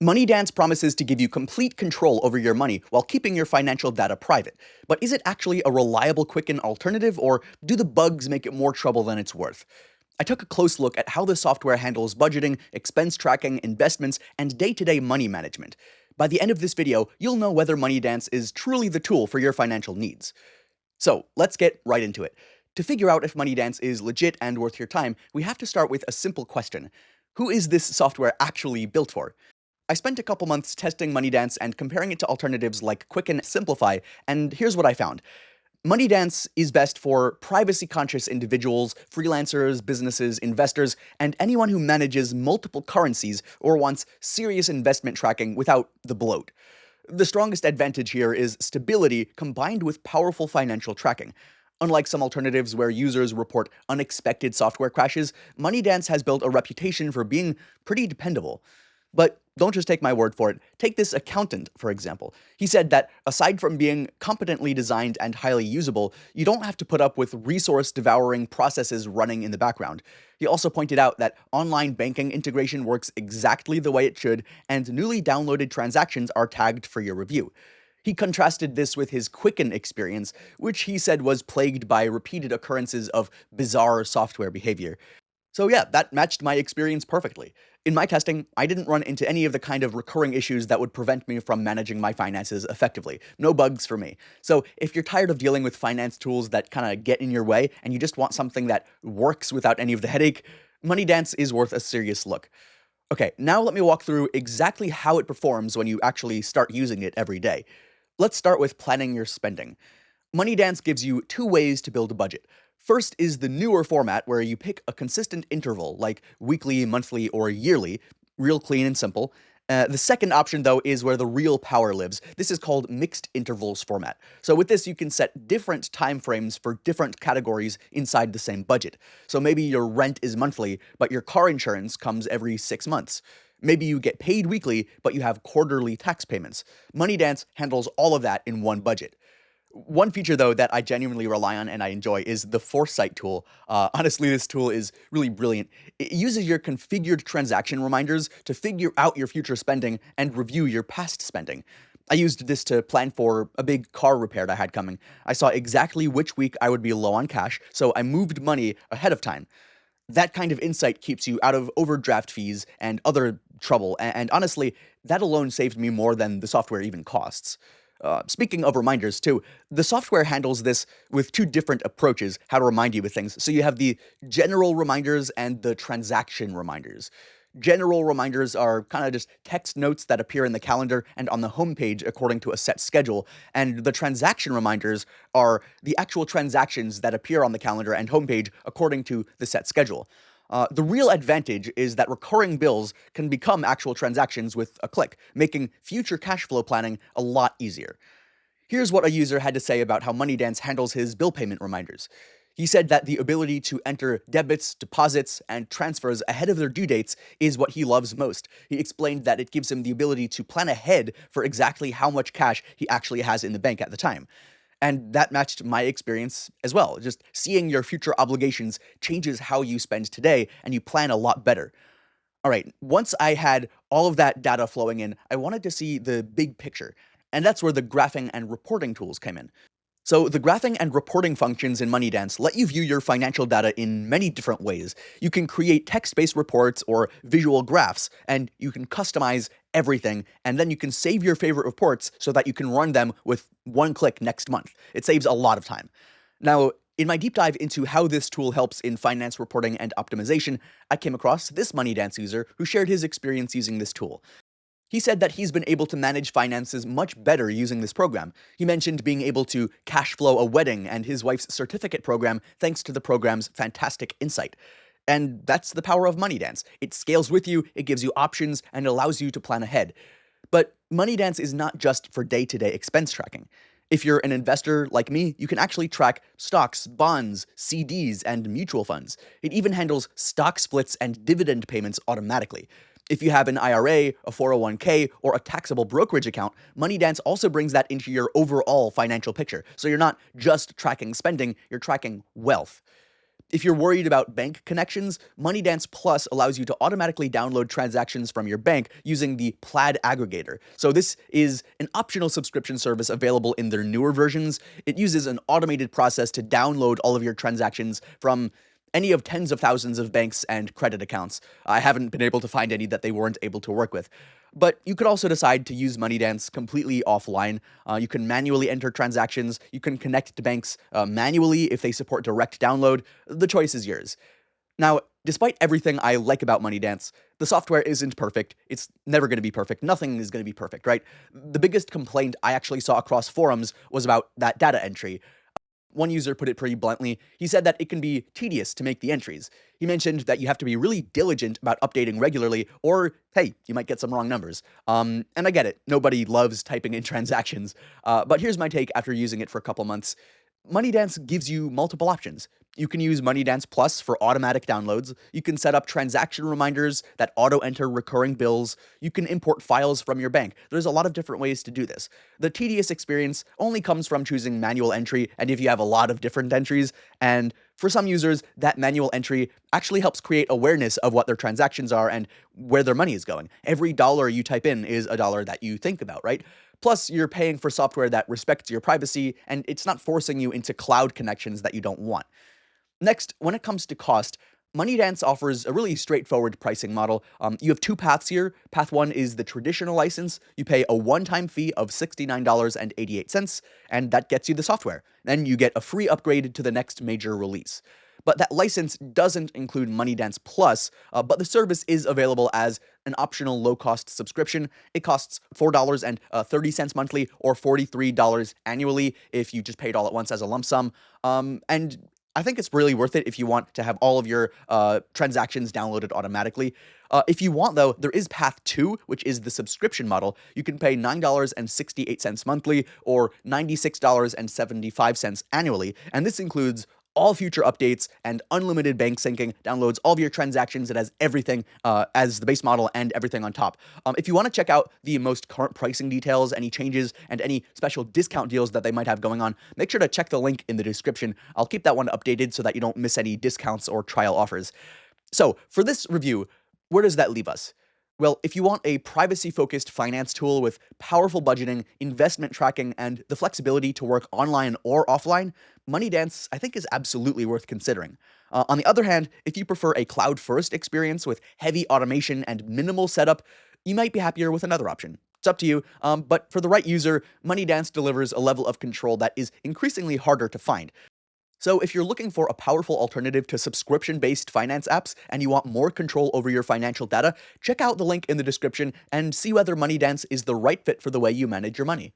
Moneydance promises to give you complete control over your money while keeping your financial data private. But is it actually a reliable Quicken alternative, or do the bugs make it more trouble than it's worth? I took a close look at how the software handles budgeting, expense tracking, investments, and day-to-day money management. By the end of this video, you'll know whether Moneydance is truly the tool for your financial needs. So let's get right into it. To figure out if Moneydance is legit and worth your time, we have to start with a simple question. Who is this software actually built for? I spent a couple months testing Moneydance and comparing it to alternatives like Quicken Simplify, and here's what I found. Moneydance is best for privacy-conscious individuals, freelancers, businesses, investors, and anyone who manages multiple currencies or wants serious investment tracking without the bloat. The strongest advantage here is stability combined with powerful financial tracking. Unlike some alternatives where users report unexpected software crashes, Moneydance has built a reputation for being pretty dependable. But don't just take my word for it. Take this accountant, for example. He said that aside from being competently designed and highly usable, you don't have to put up with resource-devouring processes running in the background. He also pointed out that online banking integration works exactly the way it should, and newly downloaded transactions are tagged for your review. He contrasted this with his Quicken experience, which he said was plagued by repeated occurrences of bizarre software behavior. So yeah, that matched my experience perfectly. In my testing, I didn't run into any of the kind of recurring issues that would prevent me from managing my finances effectively. No bugs for me. So if you're tired of dealing with finance tools that kind of get in your way and you just want something that works without any of the headache, Moneydance is worth a serious look. Okay, now let me walk through exactly how it performs when you actually start using it every day. Let's start with planning your spending. Moneydance gives you two ways to build a budget. First is the newer format where you pick a consistent interval, like weekly, monthly, or yearly, real clean and simple. The second option, though, is where the real power lives. This is called mixed intervals format. So with this, you can set different time frames for different categories inside the same budget. So maybe your rent is monthly, but your car insurance comes every 6 months. Maybe you get paid weekly, but you have quarterly tax payments. Moneydance handles all of that in one budget. One feature, though, that I genuinely rely on and I enjoy is the Foresight tool. Honestly, this tool is really brilliant. It uses your configured transaction reminders to figure out your future spending and review your past spending. I used this to plan for a big car repair I had coming. I saw exactly which week I would be low on cash, so I moved money ahead of time. That kind of insight keeps you out of overdraft fees and other trouble, and honestly, that alone saved me more than the software even costs. Speaking of reminders, too, the software handles this with two different approaches, how to remind you with things. So you have the general reminders and the transaction reminders. General reminders are kind of just text notes that appear in the calendar and on the homepage according to a set schedule, and the transaction reminders are the actual transactions that appear on the calendar and homepage according to the set schedule. The real advantage is that recurring bills can become actual transactions with a click, making future cash flow planning a lot easier. Here's what a user had to say about how Moneydance handles his bill payment reminders. He said that the ability to enter debits, deposits, and transfers ahead of their due dates is what he loves most. He explained that it gives him the ability to plan ahead for exactly how much cash he actually has in the bank at the time. And that matched my experience as well. Just seeing your future obligations changes how you spend today, and you plan a lot better. All right, once I had all of that data flowing in, I wanted to see the big picture. And that's where the graphing and reporting tools came in. So the graphing and reporting functions in Moneydance let you view your financial data in many different ways. You can create text-based reports or visual graphs, and you can customize everything, and then you can save your favorite reports so that you can run them with one click next month. It saves a lot of time. Now, in my deep dive into how this tool helps in finance reporting and optimization, I came across this Moneydance user who shared his experience using this tool. He said that he's been able to manage finances much better using this program. He mentioned being able to cash flow a wedding and his wife's certificate program thanks to the program's fantastic insight. And that's the power of Moneydance. It scales with you, it gives you options, and allows you to plan ahead. But Moneydance is not just for day-to-day expense tracking. If you're an investor like me, you can actually track stocks, bonds, CDs, and mutual funds. It even handles stock splits and dividend payments automatically. If you have an IRA, a 401k, or a taxable brokerage account, Moneydance also brings that into your overall financial picture. So you're not just tracking spending, you're tracking wealth. If you're worried about bank connections, Moneydance Plus allows you to automatically download transactions from your bank using the Plaid aggregator. So this is an optional subscription service available in their newer versions. It uses an automated process to download all of your transactions from any of tens of thousands of banks and credit accounts. I haven't been able to find any that they weren't able to work with. But you could also decide to use Moneydance completely offline. You can manually enter transactions. You can connect to banks manually if they support direct download. The choice is yours. Now, despite everything I like about Moneydance, the software isn't perfect. It's never going to be perfect. Nothing is going to be perfect, right? The biggest complaint I actually saw across forums was about that data entry. One user put it pretty bluntly. He said that it can be tedious to make the entries. He mentioned that you have to be really diligent about updating regularly, or hey, you might get some wrong numbers. And I get it. Nobody loves typing in transactions. But here's my take after using it for a couple months. Moneydance gives you multiple options. You can use Moneydance Plus for automatic downloads. You can set up transaction reminders that auto-enter recurring bills. You can import files from your bank. There's a lot of different ways to do this. The tedious experience only comes from choosing manual entry, and if you have a lot of different entries. And for some users, that manual entry actually helps create awareness of what their transactions are and where their money is going. Every dollar you type in is a dollar that you think about, right? Plus, you're paying for software that respects your privacy, and it's not forcing you into cloud connections that you don't want. Next, when it comes to cost, Moneydance offers a really straightforward pricing model. You have two paths here. Path one is the traditional license. You pay a one-time fee of $69.88, and that gets you the software. Then you get a free upgrade to the next major release. But that license doesn't include Moneydance Plus, but the service is available as an optional low-cost subscription. It costs $4.30 monthly or $43 annually if you just pay it all at once as a lump sum. And I think it's really worth it if you want to have all of your transactions downloaded automatically. If you want, though, there is path two, which is the subscription model. You can pay $9.68 monthly or $96.75 annually, and this includes all future updates and unlimited bank syncing, downloads all of your transactions. It has everything as the base model and everything on top. If you want to check out the most current pricing details, any changes, and any special discount deals that they might have going on, make sure to check the link in the description. I'll keep that one updated so that you don't miss any discounts or trial offers. So for this review, where does that leave us? Well, if you want a privacy-focused finance tool with powerful budgeting, investment tracking, and the flexibility to work online or offline, Moneydance, I think, is absolutely worth considering. On the other hand, if you prefer a cloud-first experience with heavy automation and minimal setup, you might be happier with another option. It's up to you, but for the right user, Moneydance delivers a level of control that is increasingly harder to find. So if you're looking for a powerful alternative to subscription-based finance apps and you want more control over your financial data, check out the link in the description and see whether Moneydance is the right fit for the way you manage your money.